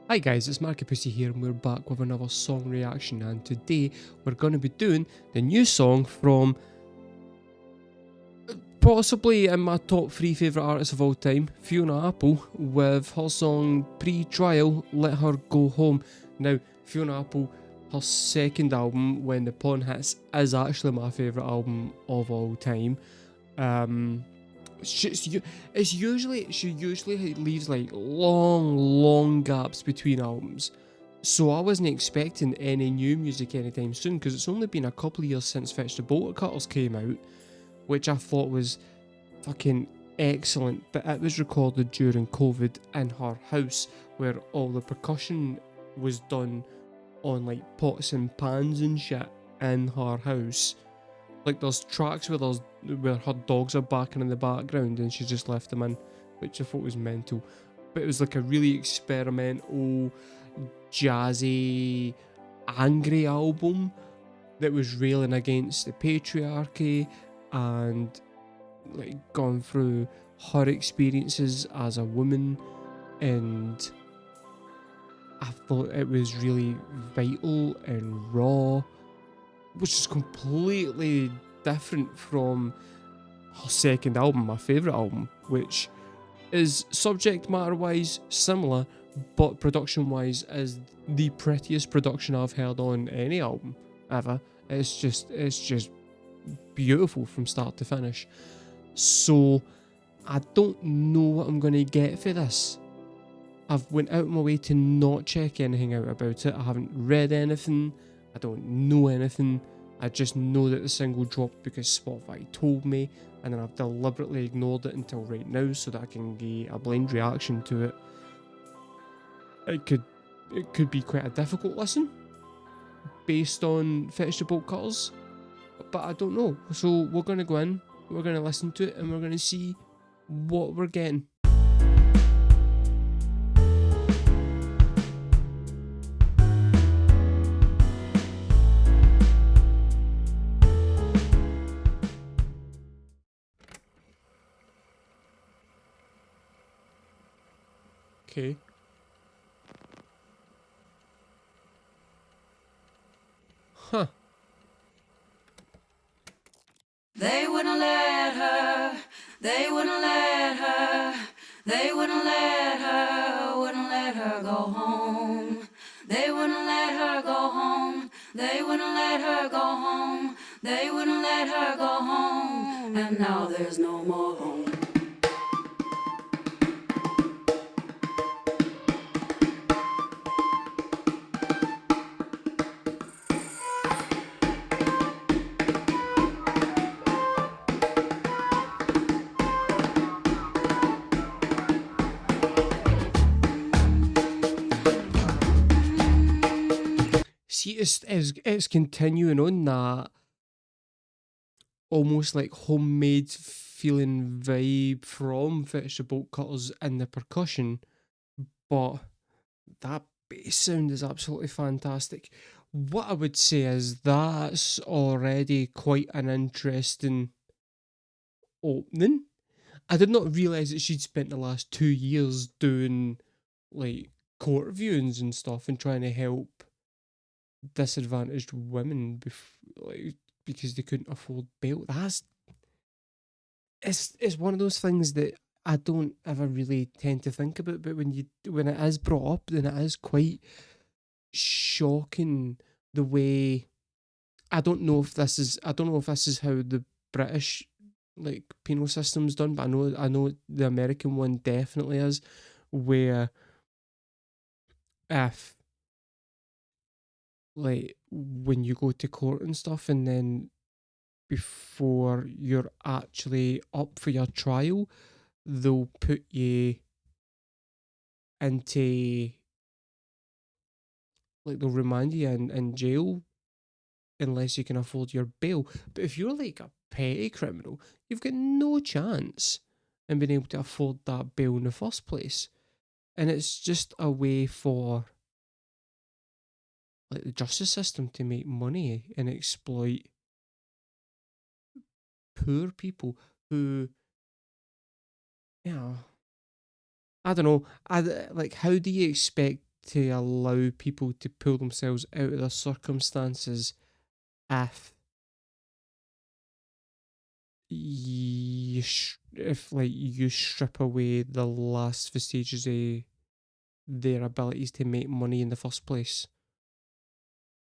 Hi guys, it's markabusi here and we're back with another song reaction, and today we're going to be doing the new song from possibly in my top 3 favourite artists of all time, Fiona Apple, with her song Pretrial, Let Her Go Home. Now, Fiona Apple, her second album, When the Pawn Hits, is actually my favourite album of all time. She usually leaves like long gaps between albums, so I wasn't expecting any new music anytime soon because it's only been a couple of years since Fetch the Bolt Cutters came out, which I thought was fucking excellent, but it was recorded during COVID in her house where all the percussion was done on like pots and pans and shit in her house. Like there's tracks where her dogs are barking in the background and she just left them in, which I thought was mental. But it was like a really experimental, jazzy, angry album that was railing against the patriarchy and like gone through her experiences as a woman, and I thought it was really vital and raw, which is completely different from her second album, my favourite album, which is subject matter wise similar, but production wise is the prettiest production I've heard on any album ever. It's just beautiful from start to finish. So I don't know what I'm gonna get for this. I've went out of my way to not check anything out about it. I haven't read anything. I don't know anything. I just know that the single dropped because Spotify told me, and then I've deliberately ignored it until right now so that I can get a blind reaction to it. It could be quite a difficult listen based on Fetch the Bolt Cutters, but I don't know. So we're gonna go in, we're gonna listen to it, and we're gonna see what we're getting. Okay. Huh. They wouldn't let her, they wouldn't let her, they wouldn't let her go home. They wouldn't let her go home, they wouldn't let her go home, they wouldn't let her go home, and now there's no more home. See, it's continuing on that almost like homemade feeling vibe from Fetch the Bolt Cutters and the percussion, but that bass sound is absolutely fantastic. What I would say is that's already quite an interesting opening. I did not realise that she'd spent the last 2 years doing like court viewings and stuff and trying to help disadvantaged women like because they couldn't afford bail. It's one of those things that I don't ever really tend to think about, but when it is brought up, then it is quite shocking the way. I don't know if this is how the British like penal system's done, but I know the American one definitely is, where if like when you go to court and stuff, and then before you're actually up for your trial, they'll put you into like they'll remand you in jail unless you can afford your bail. But if you're like a petty criminal, you've got no chance in being able to afford that bail in the first place. And it's just a way for like the justice system to make money and exploit poor people who, you know, I don't know. Like, how do you expect to allow people to pull themselves out of their circumstances if if like you strip away the last vestiges of their abilities to make money in the first place.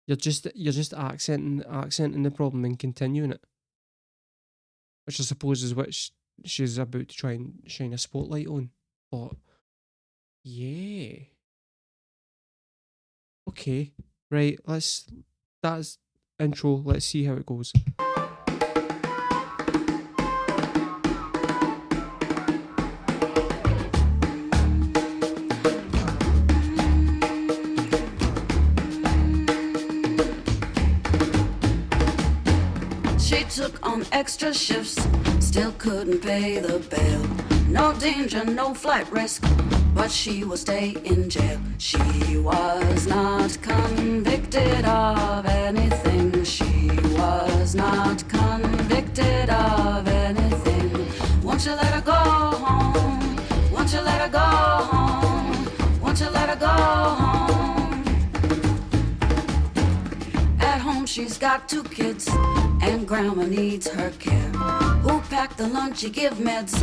You're just accenting the problem and continuing it, which I suppose is what she's about to try and shine a spotlight on. But yeah, okay, right. That's intro. Let's see how it goes. She took on extra shifts, still couldn't pay the bill. No danger, no flight risk, but she will stay in jail. She was not convicted of anything. She was not convicted of anything. Won't you let her go home? Won't you let her go home? Won't you let her go home? At home she's got 2 kids, and grandma needs her care. Who packed the lunch, you give meds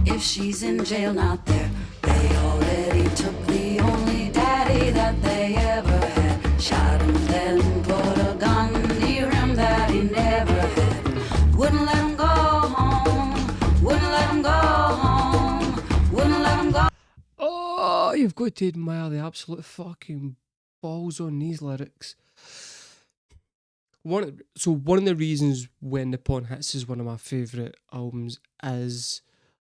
if she's in jail, not there. They already took the only daddy that they ever had. Shot him, then put a gun near him that he never had. Wouldn't let him go home, wouldn't let him go home, wouldn't let him go. Oh, you've got to admire the absolute fucking balls on these lyrics. One of the reasons When the Pawn Hits is one of my favourite albums is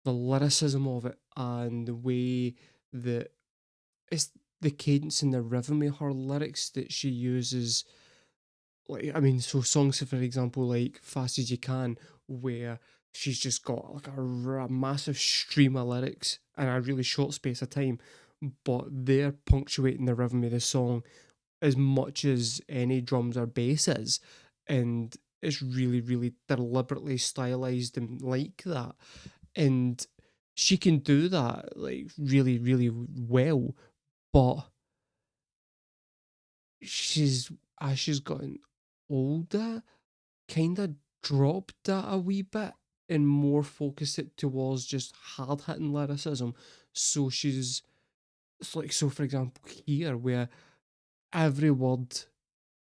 the lyricism of it and the way that it's the cadence and the rhythm of her lyrics that she uses. Like, I mean, so songs, for example, like Fast As You Can, where she's just got like a massive stream of lyrics in a really short space of time, but they're punctuating the rhythm of the song as much as any drums or bass is, and it's really, really deliberately stylized and like that. And she can do that like really, really well, but as she's gotten older, kind of dropped that a wee bit and more focused it towards just hard hitting lyricism. So so for example here where every word,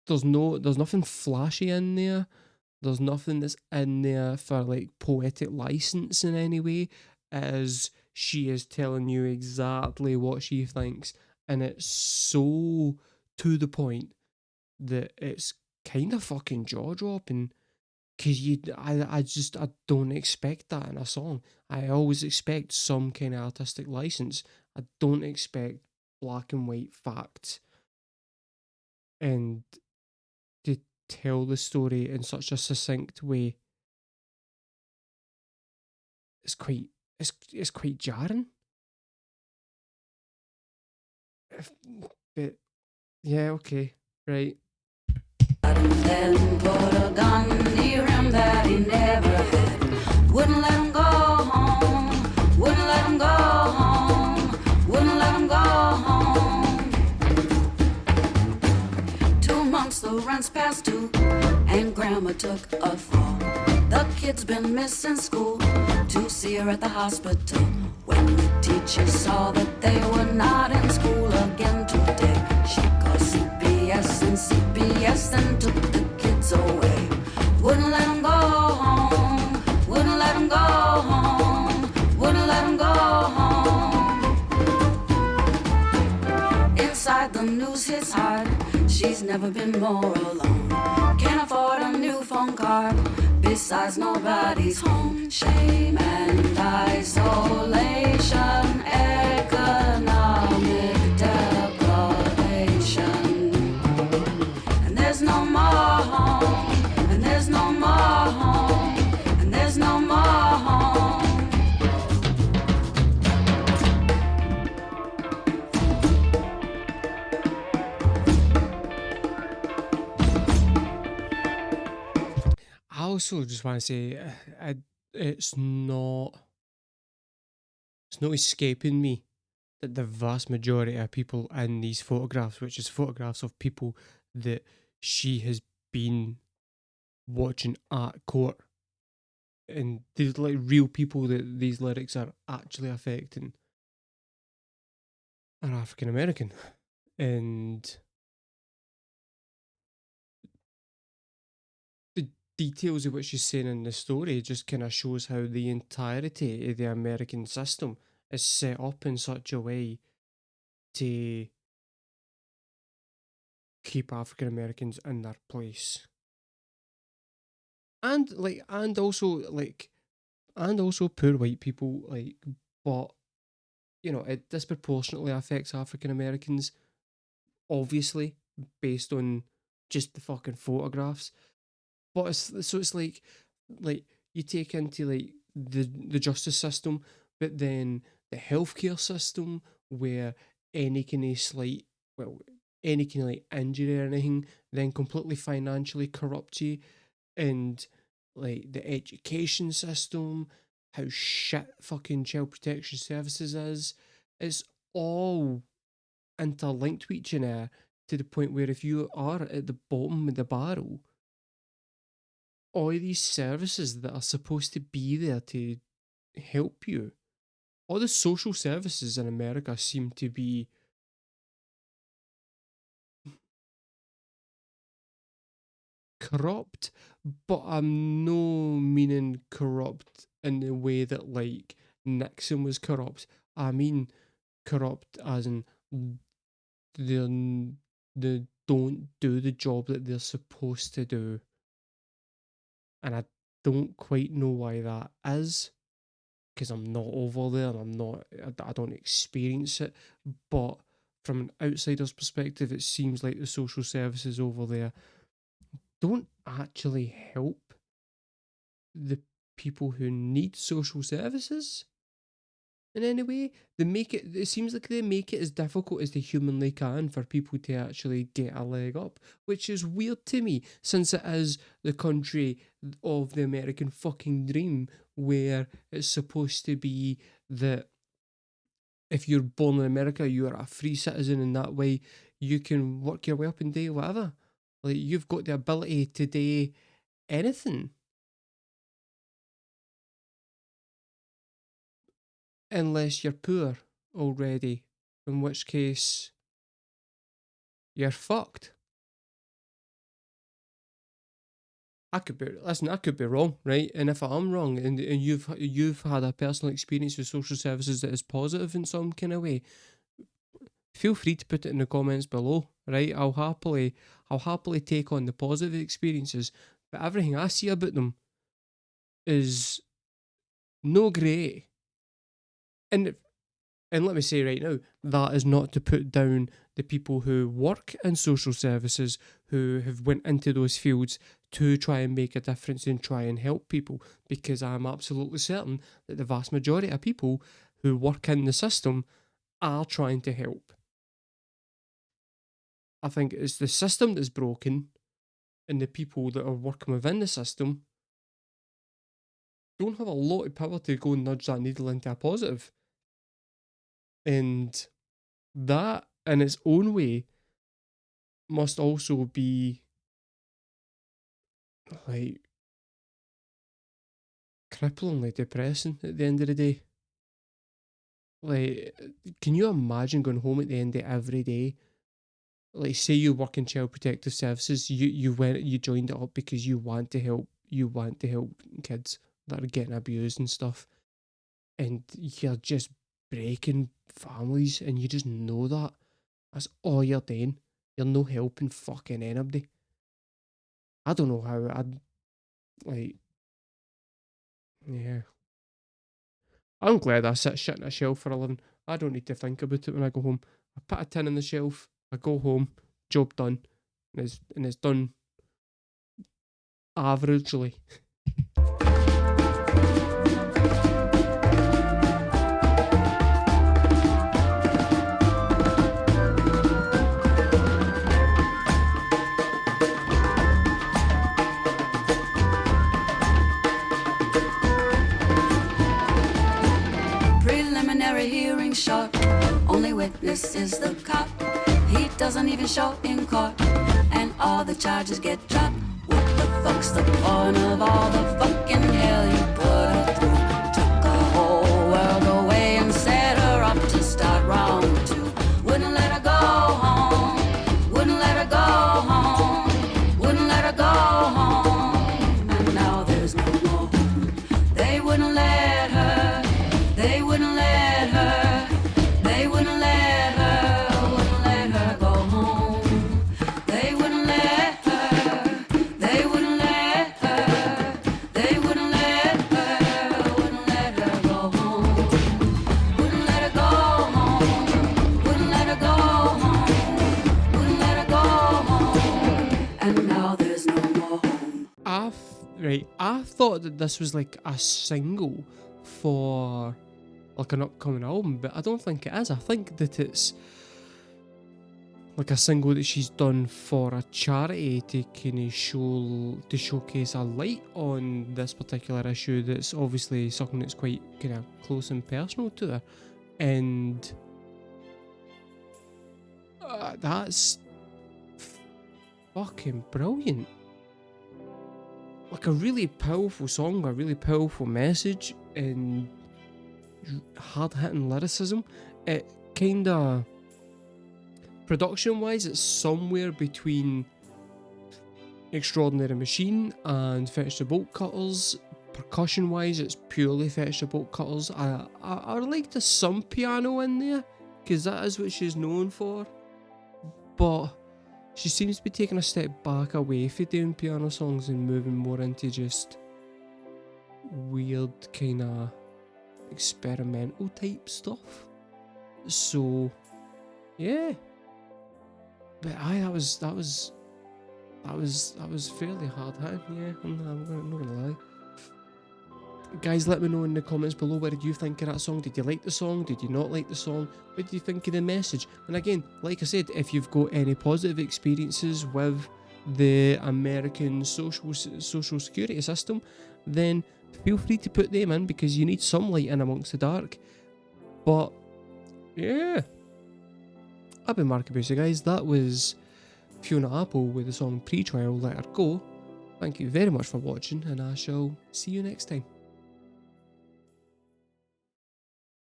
there's nothing flashy in there. There's nothing that's in there for like poetic license in any way, as she is telling you exactly what she thinks, and it's so to the point that it's kind of fucking jaw dropping. Cause I don't expect that in a song. I always expect some kind of artistic license. I don't expect black and white facts. And to tell the story in such a succinct way, it's quite it's quite jarring. But yeah, okay, right. Then put a gun near him that he never had. Wouldn't let him go home, wouldn't let him go home, wouldn't let him go home. 2 months the rent's past due, and grandma took a fall. The kid's been missing school, to see her at the hospital. When the teacher saw that they were not in school again today, she called CPS, and CPS then took the kids away. Wouldn't let him go home, wouldn't let him go home, wouldn't let him go home. Inside the news hits hard, she's never been more alone. Can't afford a new phone card, besides nobody's home. Shame and isolation, economic deprivation. And there's no more home, and there's no more home, and there's no more home. I also just want to say, it's not escaping me that the vast majority of people in these photographs, which is photographs of people that she has been watching at court, and these like real people that these lyrics are actually affecting, are African American. And the details of what she's saying in the story just kind of shows how the entirety of the American system is set up in such a way to keep African Americans in their place. And like, and also poor white people, like, but you know, it disproportionately affects African Americans, obviously, based on just the fucking photographs. But it's like you take into like the justice system, but then the healthcare system, where any kind of slight, well, any kind of like injury or anything then completely financially corrupts you, and like the education system, how shit fucking child protection services is. It's all interlinked with each other, to the point where if you are at the bottom of the barrel, all these services that are supposed to be there to help you, all the social services in America seem to be corrupt, but I'm no meaning corrupt in the way that like Nixon was corrupt. I mean corrupt as in they don't do the job that they're supposed to do. And I don't quite know why that is, because I'm not over there and I don't experience it. But from an outsider's perspective, it seems like the social services over there don't actually help the people who need social services in any way. It seems like they make it as difficult as they humanly can for people to actually get a leg up, which is weird to me, since it is the country of the American fucking dream, where it's supposed to be that if you're born in America, you are a free citizen, and that way you can work your way up and do whatever. Like, you've got the ability to do anything. Unless you're poor already, in which case you're fucked. I could be wrong, right? And if I'm wrong, and you've had a personal experience with social services that is positive in some kind of way, feel free to put it in the comments below, right? I'll happily take on the positive experiences, but everything I see about them is no great. And let me say right now, that is not to put down the people who work in social services, who have went into those fields to try and make a difference and try and help people, because I'm absolutely certain that the vast majority of people who work in the system are trying to help. I think it's the system that's broken, and the people that are working within the system don't have a lot of power to go and nudge that needle into a positive. And that, in its own way, must also be like cripplingly depressing at the end of the day. Like, can you imagine going home at the end of every day? Like, say you work in child protective services, you joined it up because you want to help kids that are getting abused and stuff, and you're just breaking families, and you just know that. That's all you're doing. You're no helping fucking anybody. I don't know how I'd, like, yeah. I'm glad I sit shit in a shelf for a living. I don't need to think about it when I go home. I put a tin in the shelf, I go home, job done. And it's done averagely. Preliminary hearing shot. this is the cop. He doesn't even show in court, and all the charges get dropped. What the fuck's the point of all the fucking hell you put her through? Took her whole world away and set her up to start round two. Wouldn't let her go home, wouldn't let her go home, wouldn't let her go home. And now there's no more home. They wouldn't let her, they wouldn't let her, they wouldn't let her, wouldn't let her go home. They wouldn't let her, they wouldn't let her, they wouldn't let her, wouldn't let her go home. Wouldn't let her go home, wouldn't let her go home, wouldn't let her go home. And now there's no more home. I thought that this was like a single for like an upcoming album, but I don't think it is. I think that it's like a single that she's done for a charity to kind of showcase a light on this particular issue that's obviously something that's quite kind of close and personal to her, and that's fucking brilliant. Like a really powerful song, a really powerful message, and hard-hitting lyricism. It kinda, production-wise, it's somewhere between Extraordinary Machine and Fetch the Bolt Cutters. Percussion-wise, it's purely Fetch the Bolt Cutters. I like the some piano in there, because that is what she's known for, but she seems to be taking a step back away from doing piano songs and moving more into just weird kind of experimental type stuff. So yeah, but that was fairly hard hitting. Yeah, I'm not gonna lie. Guys, let me know in the comments below, what did you think of that song? Did you like the song? Did you not like the song? What did you think of the message? And again, like I said, if you've got any positive experiences with the American social security system, then feel free to put them in, because you need some light in amongst the dark. But yeah, I've been Markabusi, guys. That was Fiona Apple with the song Pretrial, Let Her Go. Thank you very much for watching, and I shall see you next time.